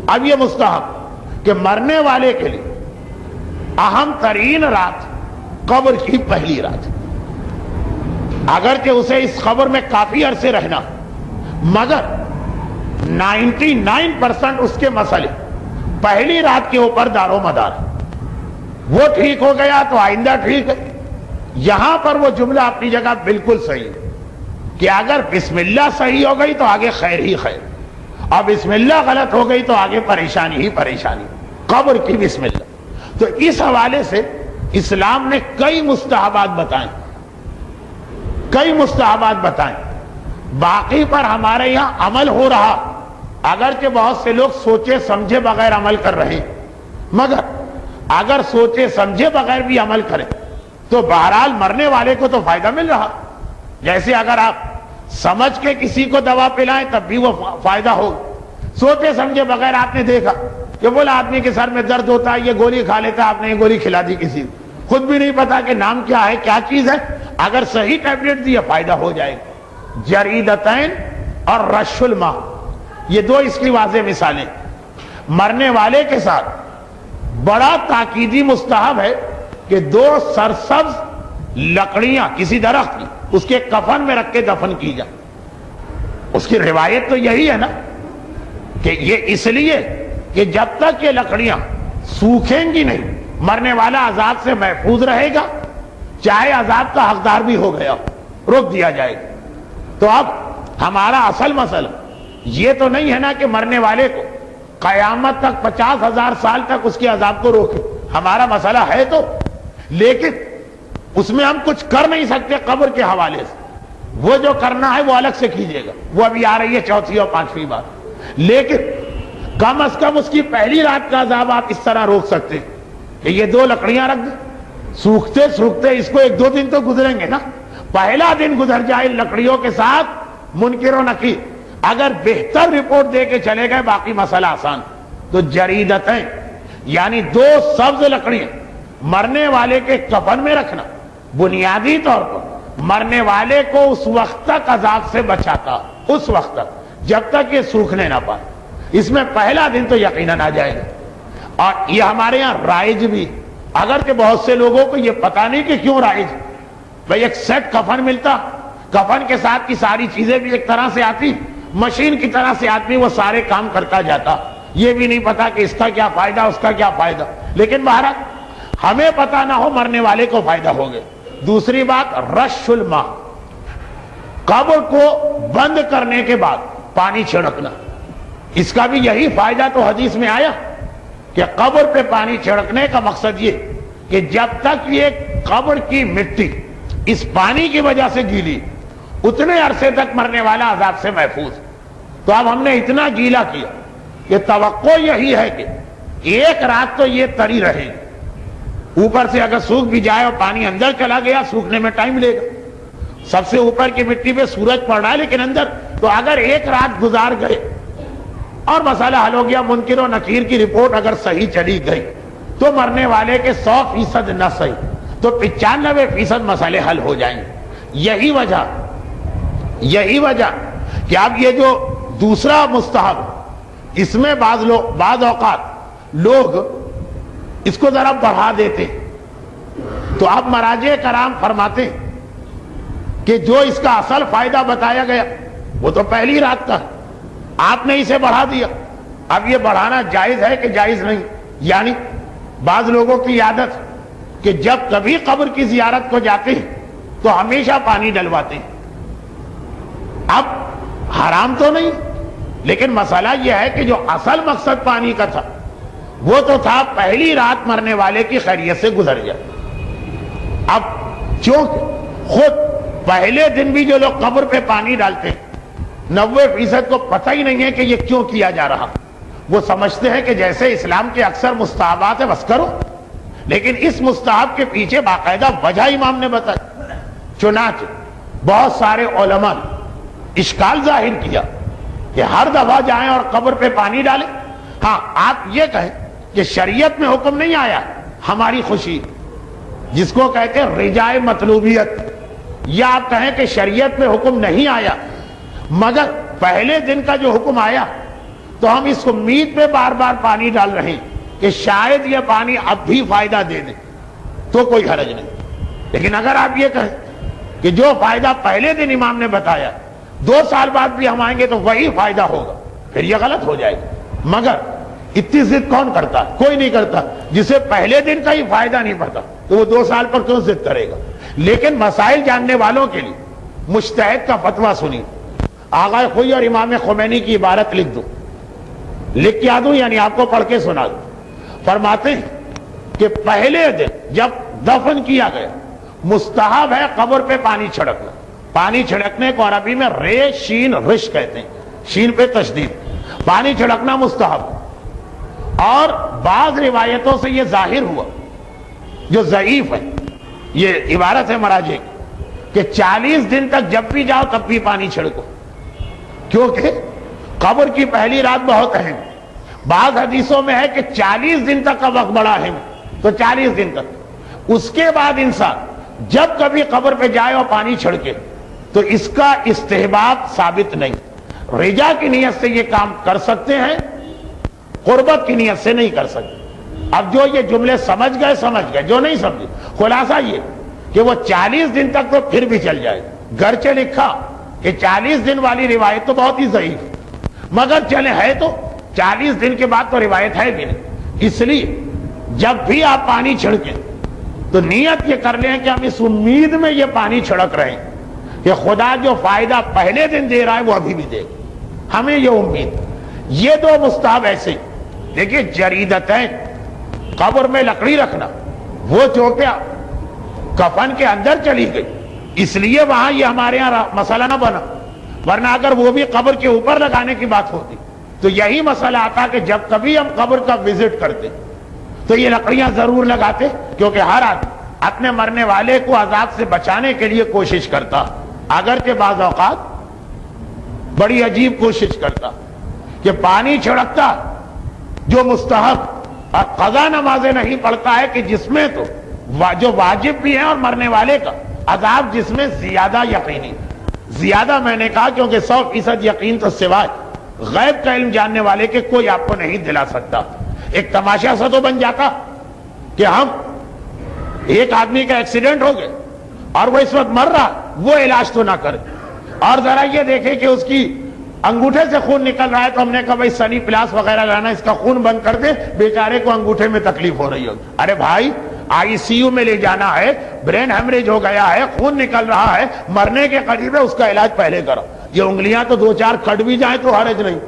اب یہ مستحب کہ مرنے والے کے لیے اہم ترین رات قبر کی پہلی رات، اگرچہ اسے اس قبر میں کافی عرصے رہنا، مگر 99% اس کے مسئلے پہلی رات کے اوپر دار و مدار، وہ ٹھیک ہو گیا تو آئندہ ٹھیک ہے۔ یہاں پر وہ جملہ اپنی جگہ بالکل صحیح ہے کہ اگر بسم اللہ صحیح ہو گئی تو آگے خیر ہی خیر، اور بسم اللہ غلط ہو گئی تو آگے پریشانی ہی پریشانی، قبر کی بسم اللہ۔ تو اس حوالے سے اسلام نے کئی مستحبات بتائیں، کئی مستحبات بتائیں، باقی پر ہمارے یہاں عمل ہو رہا، اگرچہ بہت سے لوگ سوچے سمجھے بغیر عمل کر رہے ہیں، مگر اگر سوچے سمجھے بغیر بھی عمل کریں تو بہرحال مرنے والے کو تو فائدہ مل رہا۔ جیسے اگر آپ سمجھ کے کسی کو دوا پلائیں تب بھی وہ فائدہ ہوگا، سوچے سمجھے بغیر آپ نے دیکھا کہ بولا آدمی کے سر میں درد ہوتا ہے، یہ گولی کھا لیتا ہے، آپ نے یہ گولی کھلا دی کسی کو، خود بھی نہیں پتا کہ نام کیا ہے، کیا چیز ہے، اگر صحیح ٹیبلٹ دی فائدہ ہو جائے گا۔ جریدتین اور رش الماء، یہ دو اس کی واضح مثالیں۔ مرنے والے کے ساتھ بڑا تاکیدی مستحب ہے کہ دو سرسبز لکڑیاں کسی درخت کی اس کے کفن میں رکھ کے دفن کی جائے۔ اس کی روایت تو یہی ہے نا کہ یہ اس لیے کہ جب تک یہ لکڑیاں سوکھیں گی نہیں مرنے والا عذاب سے محفوظ رہے گا، چاہے عذاب کا حقدار بھی ہو گیا، روک دیا جائے گا۔ تو اب ہمارا اصل مسئلہ یہ تو نہیں ہے نا کہ مرنے والے کو قیامت تک 50,000 سال تک اس کے عذاب کو روکے، ہمارا مسئلہ ہے تو، لیکن اس میں ہم کچھ کر نہیں سکتے قبر کے حوالے سے، وہ جو کرنا ہے وہ الگ سے کیجئے گا، وہ ابھی آ رہی ہے چوتھی اور پانچویں بات۔ لیکن کم از کم اس کی پہلی رات کا عذاب آپ اس طرح روک سکتے ہیں کہ یہ دو لکڑیاں رکھ دیں، سوکھتے سوکھتے اس کو 1-2 دن تو گزریں گے نا، پہلا دن گزر جائے لکڑیوں کے ساتھ منکر و نکیر، اگر بہتر رپورٹ دے کے چلے گئے باقی مسئلہ آسان۔ تو جریدتیں یعنی دو سبز لکڑیاں مرنے والے کے کفن میں رکھنا بنیادی طور پر مرنے والے کو اس وقت تک عذاب سے بچاتا، اس وقت تک جب تک یہ سوکھنے نہ پائے۔ اس میں پہلا دن تو یقیناً آ جائے گا، اور یہ ہمارے یہاں رائج بھی، اگر کہ بہت سے لوگوں کو یہ پتا نہیں کہ کیوں رائج، بھئی ایک سیٹ کفن ملتا، کفن کے ساتھ کی ساری چیزیں بھی ایک طرح سے آتی، مشین کی طرح سے آدمی وہ سارے کام کرتا جاتا، یہ بھی نہیں پتا کہ اس کا کیا فائدہ اس کا کیا فائدہ، لیکن بہرحال ہمیں پتا نہ ہو مرنے والے کو فائدہ ہو گئے۔ دوسری بات رش الماء، قبر کو بند کرنے کے بعد پانی چھڑکنا، اس کا بھی یہی فائدہ تو حدیث میں آیا کہ قبر پہ پانی چھڑکنے کا مقصد یہ کہ جب تک یہ قبر کی مٹی اس پانی کی وجہ سے گیلی اتنے عرصے تک مرنے والا عذاب سے محفوظ۔ تو اب ہم نے اتنا گیلا کیا کہ توقع یہی ہے کہ ایک رات تو یہ تری رہے گی، اوپر سے اگر سوکھ بھی جائے اور پانی اندر چلا گیا سوکھنے میں ٹائم لے گا، سب سے اوپر کی مٹی پہ سورج پڑ رہا ہے لیکن اندر، تو اگر ایک رات گزار گئے اور مسئلہ حل ہو گیا، منکر و نکیر کی رپورٹ اگر صحیح چلی گئی تو مرنے والے کے 100% نہ صحیح تو 95% مسئلے حل ہو جائیں گے۔ یہی وجہ کہ اب یہ جو دوسرا مستحب، اس میں بعض اوقات لوگ اس کو ذرا بڑھا دیتے، تو اب مراجع کرام فرماتے ہیں کہ جو اس کا اصل فائدہ بتایا گیا وہ تو پہلی رات کا ہے، آپ نے اسے بڑھا دیا۔ اب یہ بڑھانا جائز ہے کہ جائز نہیں؟ یعنی بعض لوگوں کی عادت کہ جب کبھی قبر کی زیارت کو جاتے ہیں تو ہمیشہ پانی ڈلواتے ہیں۔ اب حرام تو نہیں، لیکن مسئلہ یہ ہے کہ جو اصل مقصد پانی کا تھا وہ تو تھا پہلی رات مرنے والے کی خیریت سے گزر جائے۔ اب چونکہ خود پہلے دن بھی جو لوگ قبر پہ پانی ڈالتے ہیں 90% کو پتہ ہی نہیں ہے کہ یہ کیوں کیا جا رہا، وہ سمجھتے ہیں کہ جیسے اسلام کے اکثر مستحبات ہے بس کرو، لیکن اس مستحب کے پیچھے باقاعدہ وجہ امام نے بتائی۔ چنانچہ بہت سارے علماء نے اشکال ظاہر کیا کہ ہر دفعہ جائیں اور قبر پہ پانی ڈالیں۔ ہاں آپ یہ کہیں کہ شریعت میں حکم نہیں آیا، ہماری خوشی جس کو کہتے ہیں رجائے مطلوبیت، یا آپ کہیں کہ شریعت میں حکم نہیں آیا، مگر پہلے دن کا جو حکم آیا تو ہم اس امید پہ بار بار پانی ڈال رہے ہیں کہ شاید یہ پانی اب بھی فائدہ دے دے تو کوئی حرج نہیں. لیکن اگر آپ یہ کہیں کہ جو فائدہ پہلے دن امام نے بتایا 2 سال بعد بھی ہم آئیں گے تو وہی فائدہ ہوگا, پھر یہ غلط ہو جائے گا. مگر اتنی ضد کون کرتا ہے؟ کوئی نہیں کرتا. جسے پہلے دن کا ہی فائدہ نہیں پتا تو وہ 2 سال پر کیوں ضد کرے گا؟ لیکن مسائل جاننے والوں کے لیے مجتہد کا فتویٰ سنی. آغا خوئی اور امام خمینی کی عبارت لکھ دو, لکھ کے آ دوں یعنی آپ کو پڑھ کے سنا دوں. فرماتے ہیں کہ پہلے دن جب دفن کیا گیا مستحب ہے قبر پہ پانی چھڑکنا. پانی چھڑکنے کو عربی میں رے شین رش کہتے ہیں, شین پہ تشدید. پانی چھڑکنا مستحب. اور بعض روایتوں سے یہ ظاہر ہوا جو ضعیف ہے, یہ عبارت ہے مراجع کہ 40 دن تک جب بھی جاؤ تب بھی پانی چھڑکو, کیونکہ قبر کی پہلی رات بہت اہم. بعض حدیثوں میں ہے کہ 40 دن تک کا وقت بڑا اہم, تو 40 دن تک. اس کے بعد انسان جب کبھی قبر پہ جائے اور پانی چھڑکے تو اس کا استحباب ثابت نہیں. رجا کی نیت سے یہ کام کر سکتے ہیں, قربت کی نیت سے نہیں کر سکتے. اب جو یہ جملے سمجھ گئے, جو نہیں سمجھے, خلاصہ یہ کہ وہ 40 دن تک تو پھر بھی چل جائے. گرچہ لکھا کہ 40 دن والی روایت تو بہت ہی ضعیف, مگر چلے ہے تو 40 دن کے بعد تو روایت ہے بھی نہیں. اس لیے جب بھی آپ پانی چھڑکیں تو نیت یہ کر لیں کہ ہم اس امید میں یہ پانی چھڑک رہے ہیں کہ خدا جو فائدہ پہلے دن دے رہا ہے وہ ابھی بھی دے گا, ہمیں یہ امید. یہ 2 مستحب ایسے. دیکھیے جریدتیں, قبر میں لکڑی رکھنا, وہ چوکیا کفن کے اندر چلی گئی, اس لیے وہاں یہ ہمارے یہاں مسئلہ نہ بنا. ورنہ اگر وہ بھی قبر کے اوپر لگانے کی بات ہوتی تو یہی مسئلہ آتا کہ جب کبھی ہم قبر کا وزٹ کرتے تو یہ لکڑیاں ضرور لگاتے, کیونکہ ہر آدمی اپنے مرنے والے کو عذاب سے بچانے کے لیے کوشش کرتا, اگرچہ بعض اوقات بڑی عجیب کوشش کرتا کہ پانی چھڑکتا جو مستحب اور قضا نمازیں نہیں پڑھتا ہے کہ جس میں تو جو واجب بھی ہیں اور مرنے والے کا عذاب جس میں زیادہ یقینی. زیادہ میں نے کہا کیونکہ 100% یقین تو سوائے غیب کا علم جاننے والے کے کوئی آپ کو نہیں دلا سکتا. ایک تماشا سا تو بن جاتا کہ ہم ایک آدمی کا ایکسیڈنٹ ہو گیا اور وہ اس وقت مر رہا, وہ علاج تو نہ کرے, اور ذرا یہ دیکھیں کہ اس کی انگوٹھے سے خون نکل رہا ہے تو ہم نے کہا بھائی سنی پلاس وغیرہ لانا, اس کا خون بند کر دے, بیچارے کو انگوٹھے میں تکلیف ہو رہی ہوگی. ارے بھائی ICU میں لے جانا ہے, برین ہیمریج ہو گیا ہے, خون نکل رہا ہے, مرنے کے قریب ہے, اس کا علاج پہلے کرو. یہ انگلیاں تو 2-4 کٹ بھی جائیں تو حرج نہیں,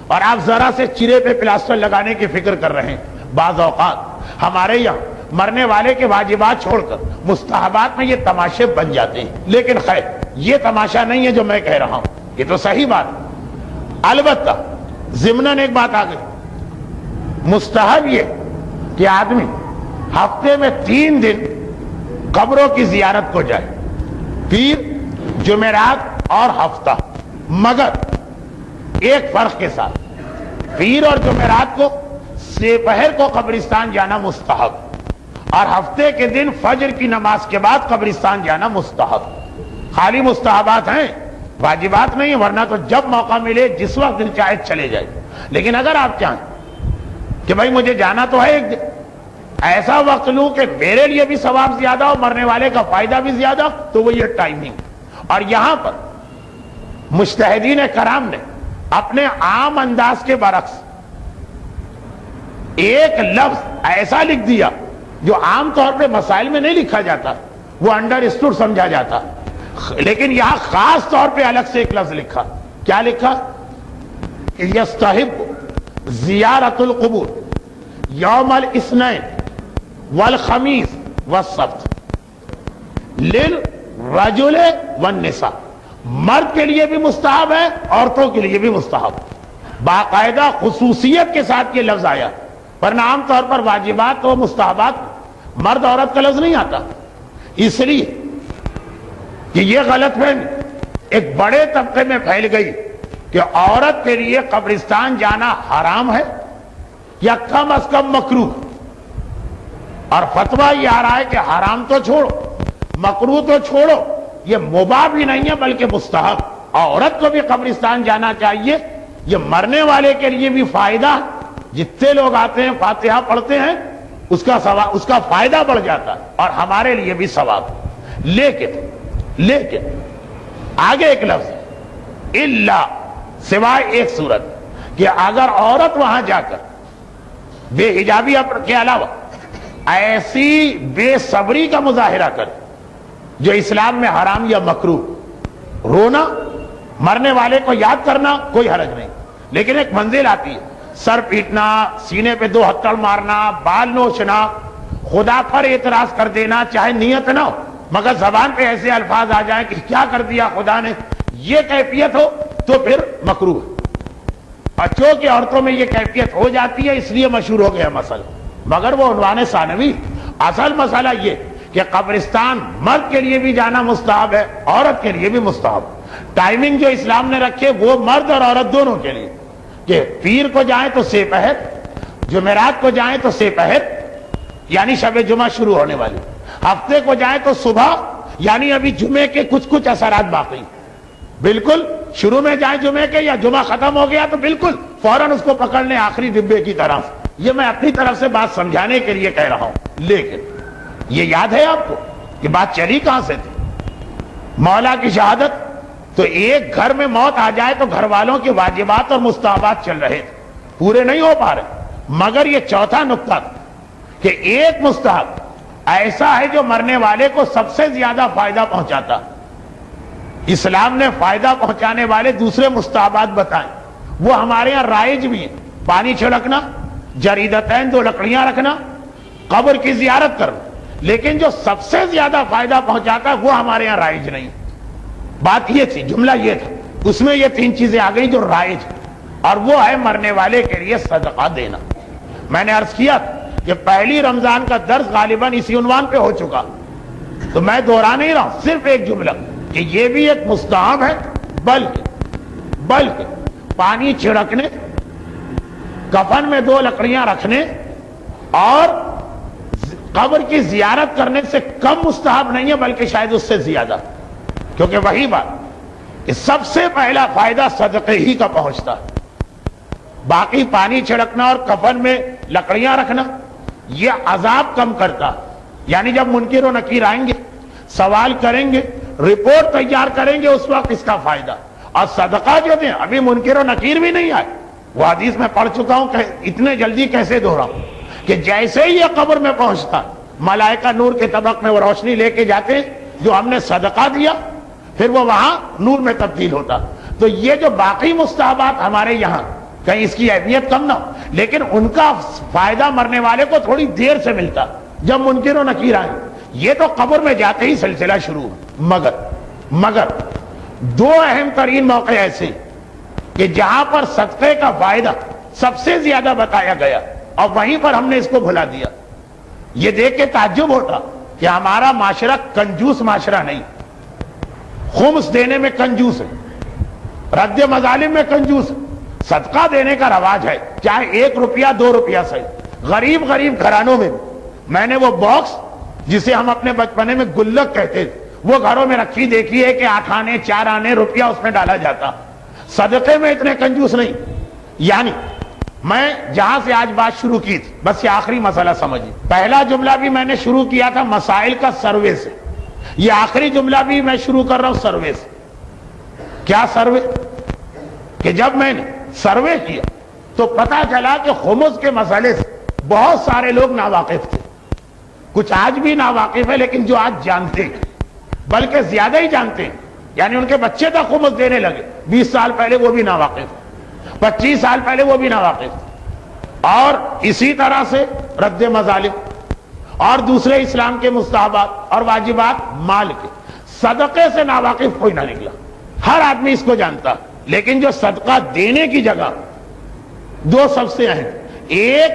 اور آپ ذرا سے چرے پہ پلاسٹر لگانے کی فکر کر رہے ہیں. بعض اوقات ہمارے یہاں مرنے والے کے واجبات چھوڑ کر مستحبات میں یہ تماشے بن جاتے ہیں. لیکن خیر یہ تماشا نہیں ہے جو میں کہہ رہا ہوں, یہ تو صحیح بات. البتہ ضمناً ایک بات آ گئی, مستحب یہ کہ آدمی ہفتے میں 3 دن قبروں کی زیارت کو جائے, پیر, جمعرات اور ہفتہ. مگر ایک فرق کے ساتھ, پیر اور جمعرات کو سپہر کو قبرستان جانا مستحب, اور ہفتے کے دن فجر کی نماز کے بعد قبرستان جانا مستحب. خالی مستحبات ہیں, واجبات نہیں, ورنہ تو جب موقع ملے جس وقت دل چاہے چلے جائے. لیکن اگر آپ چاہیں کہ بھائی مجھے جانا تو ہے ایک دن, ایسا وقت لوں کہ میرے لیے بھی ثواب زیادہ ہو, مرنے والے کا فائدہ بھی زیادہ, تو وہ یہ ٹائمنگ. اور یہاں پر مجتہدین کرام نے اپنے عام انداز کے برعکس ایک لفظ ایسا لکھ دیا جو عام طور پہ مسائل میں نہیں لکھا جاتا, وہ انڈرسٹوڈ سمجھا جاتا, لیکن یہاں خاص طور پہ الگ سے ایک لفظ لکھا. کیا لکھا؟ یستحب زیارت القبور یوم الاثنین والخمیس والسبت للرجل والنساء. مرد کے لیے بھی مستحب ہے, عورتوں کے لیے بھی مستحب. باقاعدہ خصوصیت کے ساتھ یہ لفظ آیا, ورنہ عام طور پر واجبات و مستحبات مرد عورت کا لفظ نہیں آتا. اس لیے کہ یہ غلط فہمی ایک بڑے طبقے میں پھیل گئی کہ عورت کے لیے قبرستان جانا حرام ہے یا کم از کم مکروہ, اور فتویٰ یہ آ رہا ہے کہ حرام تو چھوڑو, مکروہ تو چھوڑو, یہ مباح بھی نہیں ہے بلکہ مستحب. عورت کو بھی قبرستان جانا چاہیے یہ مرنے والے کے لیے بھی فائدہ، جتنے لوگ آتے ہیں فاتحہ پڑھتے ہیں اس کا فائدہ بڑھ جاتا ہے اور ہمارے لیے بھی ثواب۔ لیکن آگے ایک لفظ الا، سوائے ایک صورت کہ اگر عورت وہاں جا کر بے حجابی کے علاوہ ایسی بے صبری کا مظاہرہ کر جو اسلام میں حرام یا مکروہ، رونا، مرنے والے کو یاد کرنا کوئی حرج نہیں، لیکن ایک منزل آتی ہے، سر پیٹنا، سینے پہ 2 ہتھڑ مارنا، بال نوچنا، خدا پر اعتراض کر دینا، چاہے نیت نہ ہو مگر زبان پہ ایسے الفاظ آ جائیں کہ کیا کر دیا خدا نے، یہ کیفیت ہو تو پھر مکروہ ہے۔ بچوں کی عورتوں میں یہ کیفیت ہو جاتی ہے، اس لیے مشہور ہو گیا مسئلہ، مگر وہ عنوان ثانوی۔ اصل مسئلہ یہ کہ قبرستان مرد کے لیے بھی جانا مستحب ہے، عورت کے لیے بھی مستحب۔ ٹائمنگ جو اسلام نے رکھے وہ مرد اور عورت دونوں کے لیے، کہ پیر کو جائیں تو سے پہر، جمعرات کو جائیں تو سے پہر یعنی شب جمعہ شروع ہونے والی، ہفتے کو جائیں تو صبح یعنی ابھی جمعے کے کچھ اثرات باقی، بالکل شروع میں جائیں جمعے کے، یا جمعہ ختم ہو گیا تو بالکل فوراً اس کو پکڑ لیں آخری ڈبے کی طرف۔ یہ میں اپنی طرف سے بات سمجھانے کے لیے کہہ رہا ہوں، لیکن یہ یاد ہے آپ کو کہ بات چلی کہاں سے تھی؟ مولا کی شہادت، تو ایک گھر میں موت آ جائے تو گھر والوں کے واجبات اور مستحبات چل رہے تھے، پورے نہیں ہو پا رہے، مگر یہ چوتھا نقطہ تھا کہ ایک مستحب ایسا ہے جو مرنے والے کو سب سے زیادہ فائدہ پہنچاتا۔ اسلام نے فائدہ پہنچانے والے دوسرے مستحبات بتائیں، وہ ہمارے ہاں رائج بھی ہیں، پانی چھڑکنا، جریدتین 2 لکڑیاں رکھنا، قبر کی زیارت کرنا، لیکن جو سب سے زیادہ فائدہ پہنچاتا ہے وہ ہمارے ہاں رائج نہیں۔ بات یہ تھی، جملہ یہ تھا، اس میں یہ 3 چیزیں آ گئی جو رائج، اور وہ ہے مرنے والے کے لیے صدقہ دینا۔ میں نے عرض کیا کہ پہلی رمضان کا درس غالباً اسی عنوان پہ ہو چکا، تو میں دوہرا نہیں رہا، صرف ایک جملہ کہ یہ بھی ایک مستحب ہے، بلکہ پانی چھڑکنے، کفن میں 2 لکڑیاں رکھنے اور قبر کی زیارت کرنے سے کم مستحب نہیں ہے، بلکہ شاید اس سے زیادہ، کیونکہ وہی بات کہ سب سے پہلا فائدہ صدقے ہی کا پہنچتا ہے۔ باقی پانی چھڑکنا اور کفن میں لکڑیاں رکھنا یہ عذاب کم کرتا، یعنی جب منکر و نکیر آئیں گے، سوال کریں گے، رپورٹ تیار کریں گے، اس وقت اس کا فائدہ۔ اور صدقہ جو دیں، ابھی منکر و نکیر بھی نہیں آئے، وہ حدیث میں پڑھ چکا ہوں کہ اتنے جلدی کیسے دوہراؤں، کہ جیسے ہی یہ قبر میں پہنچتا ملائکہ نور کے طبق میں وہ روشنی لے کے جاتے، جو ہم نے صدقہ دیا پھر وہ وہاں نور میں تبدیل ہوتا۔ تو یہ جو باقی مستحبات ہمارے یہاں، کہیں اس کی اہمیت کم نہ ہو، لیکن ان کا فائدہ مرنے والے کو تھوڑی دیر سے ملتا جب منکر و نکیر آئیں، یہ تو قبر میں جاتے ہی سلسلہ شروع۔ مگر 2 اہم ترین موقع ایسے کہ جہاں پر صدقے کا فائدہ سب سے زیادہ بتایا گیا اور وہیں پر ہم نے اس کو بھلا دیا۔ یہ دیکھ کے تعجب ہوتا کہ ہمارا معاشرہ کنجوس معاشرہ نہیں، خمس دینے میں کنجوس ہے، رد مظالم میں کنجوس ہے، صدقہ دینے کا رواج ہے، چاہے 1 روپیہ 2 روپیہ سے۔ غریب گھرانوں میں میں نے وہ باکس جسے ہم اپنے بچپنے میں گلک کہتے تھے، وہ گھروں میں رکھی دیکھی ہے کہ 8 آنے 4 آنے روپیہ اس میں ڈالا جاتا۔ صدقے میں اتنے کنجوس نہیں۔ یعنی میں جہاں سے آج بات شروع کی تھی، بس یہ آخری مسئلہ سمجھیے، پہلا جملہ بھی میں نے شروع کیا تھا مسائل کا سروے سے، یہ آخری جملہ بھی میں شروع کر رہا ہوں سروے سے۔ کیا سروے؟ کہ جب میں نے سروے کیا تو پتا چلا کہ خمس کے مسئلے سے بہت سارے لوگ ناواقف تھے، کچھ آج بھی ناواقف ہے، لیکن جو آج جانتے ہیں بلکہ زیادہ ہی جانتے ہیں، یعنی ان کے بچے تک خمس دینے لگے، 20 سال پہلے وہ بھی ناواقف، 25 سال پہلے وہ بھی ناواقف، اور اسی طرح سے رد مظالم اور دوسرے اسلام کے مستحبات اور واجبات، مال کے صدقے سے ناواقف کوئی نہ نکلا، ہر آدمی اس کو جانتا۔ لیکن جو صدقہ دینے کی جگہ 2 سب سے اہم، ایک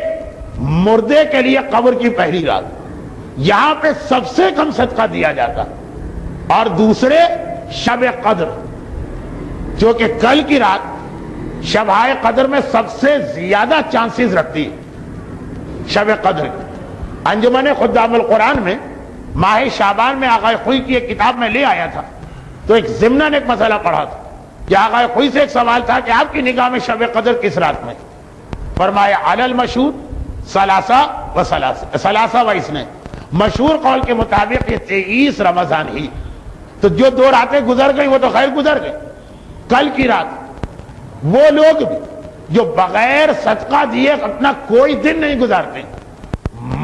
مردے کے لیے قبر کی پہلی رات، یہاں پہ سب سے کم صدقہ دیا جاتا، اور دوسرے شب قدر، جو کہ کل کی رات شبائے قدر میں سب سے زیادہ چانسز رکھتی ہے شب قدر کی۔ انجمن خدام القرآن میں ماہ شعبان میں آغا خوئی کی ایک کتاب میں لے آیا تھا، تو ایک ضمناً ایک مسئلہ پڑھا تھا کیا آقا کوئی سے ایک سوال تھا کہ آپ کی نگاہ میں شب قدر کس رات میں؟ فرمایا علی المشہور ثلاثہ و اثنین، مشہور قول کے مطابق یہ 23 رمضان ہی. تو جو 2 راتیں گزر گئی وہ تو خیر گزر گئی. کل کی رات وہ لوگ بھی جو بغیر صدقہ دیے اپنا کوئی دن نہیں گزارتے،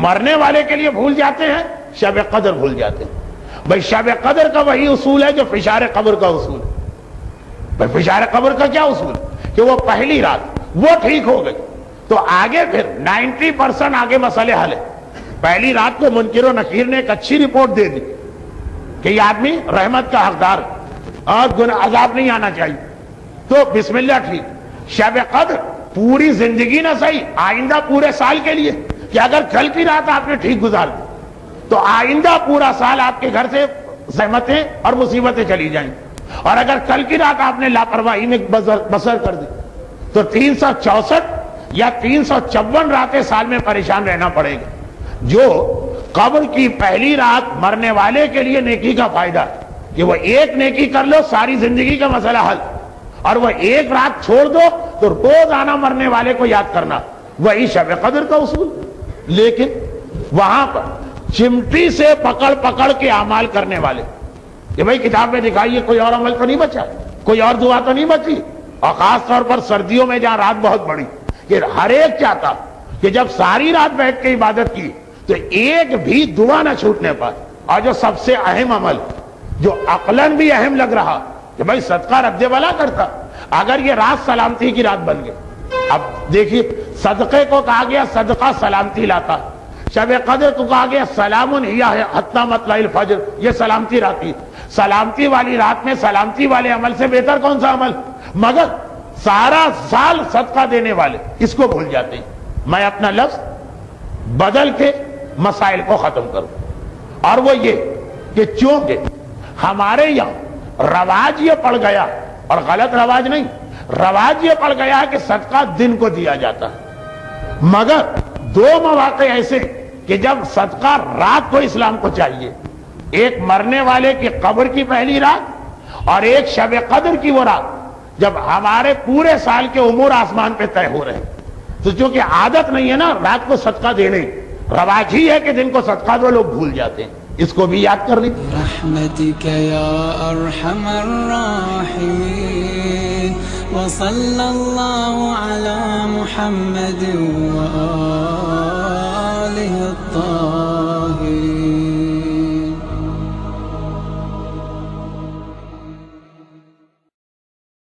مرنے والے کے لیے بھول جاتے ہیں، شب قدر بھول جاتے ہیں. بھائی شب قدر کا وہی اصول ہے جو فشار قبر کا اصول ہے. بھائی فشار قبر کا کیا اصول ہے کہ وہ پہلی رات وہ ٹھیک ہو گئی تو آگے پھر 90% آگے مسئلے حل ہے. پہلی رات کو منکر و نکیر نے ایک اچھی رپورٹ دے دی کہ یہ آدمی رحمت کا حقدار اور عذاب نہیں آنا چاہیے، تو بسم اللہ ٹھیک. شب قدر پوری زندگی نہ صحیح، آئندہ پورے سال کے لیے کہ اگر کل کی رات آپ نے ٹھیک گزار دی تو آئندہ پورا سال آپ کے گھر سے زحمتیں اور مصیبتیں چلی جائیں. اور اگر کل کی رات آپ نے لاپرواہی میں بسر کر دی تو 364 یا 354 راتیں سال میں پریشان رہنا پڑے گا. جو قبر کی پہلی رات مرنے والے کے لیے نیکی کا فائدہ کہ وہ ایک نیکی کر لو ساری زندگی کا مسئلہ حل، اور وہ ایک رات چھوڑ دو تو روزانہ مرنے والے کو یاد کرنا، وہی شب قدر کا اصول. لیکن وہاں پر چمٹی سے پکڑ پکڑ کے اعمال کرنے والے کہ بھائی کتاب میں دکھائیے، کوئی اور عمل تو نہیں بچا، کوئی اور دعا تو نہیں بچی. اور خاص طور پر سردیوں میں جہاں رات بہت بڑی، کہ ہر ایک چاہتا کہ جب ساری رات بیٹھ کے عبادت کی تو ایک بھی دعا نہ چھوٹنے پائے. اور جو سب سے اہم عمل جو عقلاً بھی اہم لگ رہا کہ بھائی صدقہ رد بلا کرتا، اگر یہ رات سلامتی کی رات بن گئی. اب دیکھیے صدقے کو کہا گیا صدقہ سلامتی لاتا، شب قدر کو کہا گیا سلام ہی حتی مطلع الفجر، یہ سلامتی رات کی. سلامتی والی رات میں سلامتی والے عمل سے بہتر کون سا عمل؟ مگر سارا سال صدقہ دینے والے اس کو بھول جاتے ہیں. میں اپنا لفظ بدل کے مسائل کو ختم کروں، اور وہ یہ کہ چونکہ ہمارے یہاں رواج یہ پڑ گیا، اور غلط رواج نہیں، رواج یہ پڑ گیا کہ صدقہ دن کو دیا جاتا ہے. مگر 2 مواقع ایسے کہ جب صدقہ رات کو اسلام کو چاہیے، ایک مرنے والے کی قبر کی پہلی رات اور ایک شب قدر کی وہ رات جب ہمارے پورے سال کے امور آسمان پہ طے ہو رہے ہیں. تو چونکہ عادت نہیں ہے نا رات کو صدقہ دینے، رواج ہی ہے کہ دن کو صدقہ دو، لوگ بھول جاتے ہیں. اس کو بھی یاد کر لیجیے. برحمتک یا ارحم الراحمین وصلی اللہ علی محمد و